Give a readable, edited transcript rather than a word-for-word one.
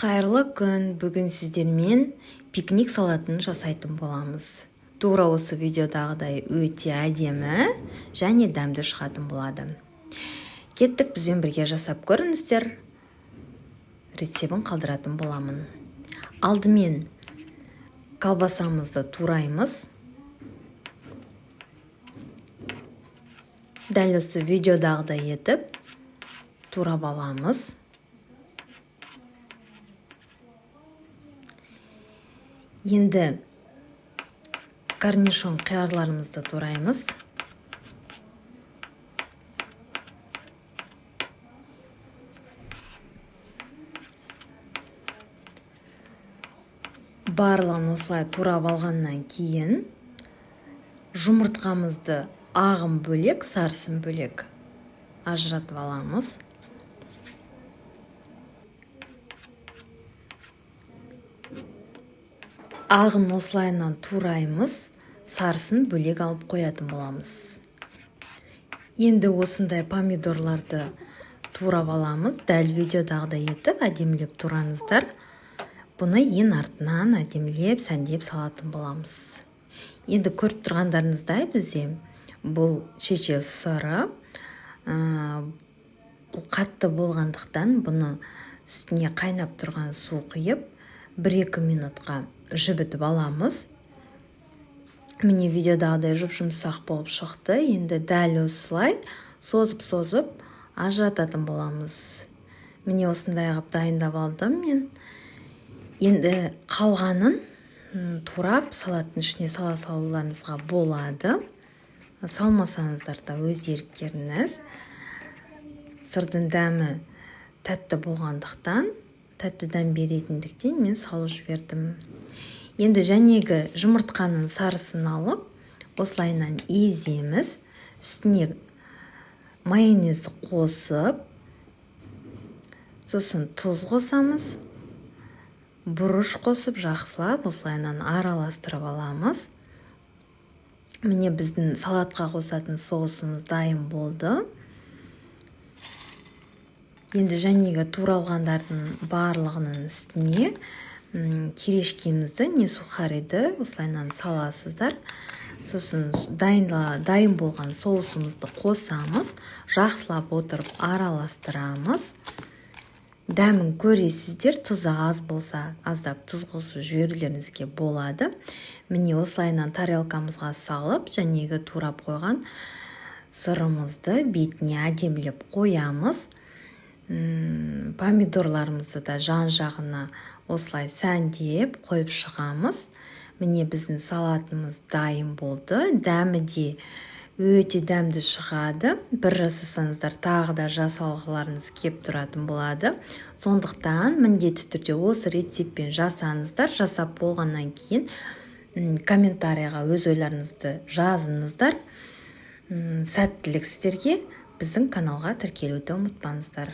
Қайырлы күн, бүгін сіздермен пикник салатын жасайтын боламыз. Тура осы видеодағыдай өте әдемі және дәмді шығатын болады. Кеттік, бізбен бірге жасап көріңіздер. Рецебін қалдыратын боламын. Алдымен колбасамызды тураймыз. Дәл осы видеодағыдай етіп турап аламыз. Енді корнишон қиярларымызды тураймыз. Барлығын осылай турап алғаннан кейін жұмыртқамызды ағын бөлек, сарысын бөлек ажыратып аламыз. Ағын осылайынан тураймыз, сарысын бөлек алып қоятын боламыз. Енді осындай помидорларды турап аламыз. Дәл видеодағыдай етіп, әдемілеп тураңыздар. Бұны ең артынан әдемілеп, сәндеп салатын боламыз. Енді көріп тұрғандарыңыздай бізде бұл шешел сыры. Бұл қатты болғандықтан бұны үстіне қайнап тұрған су құйып, 1-2 минутқа жібітіп аламыз. Міне видеодағыдай жұп-жұмсақ болып шықты. Енді дәл осылай созып ажырататын боламыз. Міне осындай ғып дайындап алдым мен. Енді қалғанын турап салаттың ішіне сала салуларыңызға болады. Салмасаңыздар да өз еріктеріңіз. Сырдың дәмі тәтті болғандықтан, тәтті дәм беретіндіктен мен салып жібердім. Енді жәнегі жұмыртқаның сарысын алып, осылайынан еземіз, үстіне майонезді қосып, сосын тұз қосамыз, бұрыш қосып, жақсылап, осылайынан араластырып аламыз. Міне біздің салатқа қосатын соусымыз дайын болды. Енді жәнегі туралғандардың барлығының үстіне керешкемізді, не сухариді осылайынан саласыздар. Сосын дайын болған соусымызды қосамыз, жақсылап отырып араластырамыз. Дәмін көресіздер, тұзы аз болса, аздап тұз қосып жіберулеріңізге болады. Міне осылайынан тарелкамызға салып, жәнегі турап қойған сырымызды бетіне әдемілеп қоямыз. Помидорларымызды да жан-жағына осылай сәндеп қойып шығамыз. Міне біздің салатымыз дайын болды. Дәмі де өте дәмді шығады. Бір жасасаңыздар тағы да жасалғыларыңыз кеп тұратын болады. Сондықтан міндетті түрде осы рецеппен жасаңыздар. Жасап болғаннан кейін комментарияға өз ойларыңызды жазыңыздар. Сәттілік сіздерге. Біздің каналға тіркелуді ұмытпаңыздар.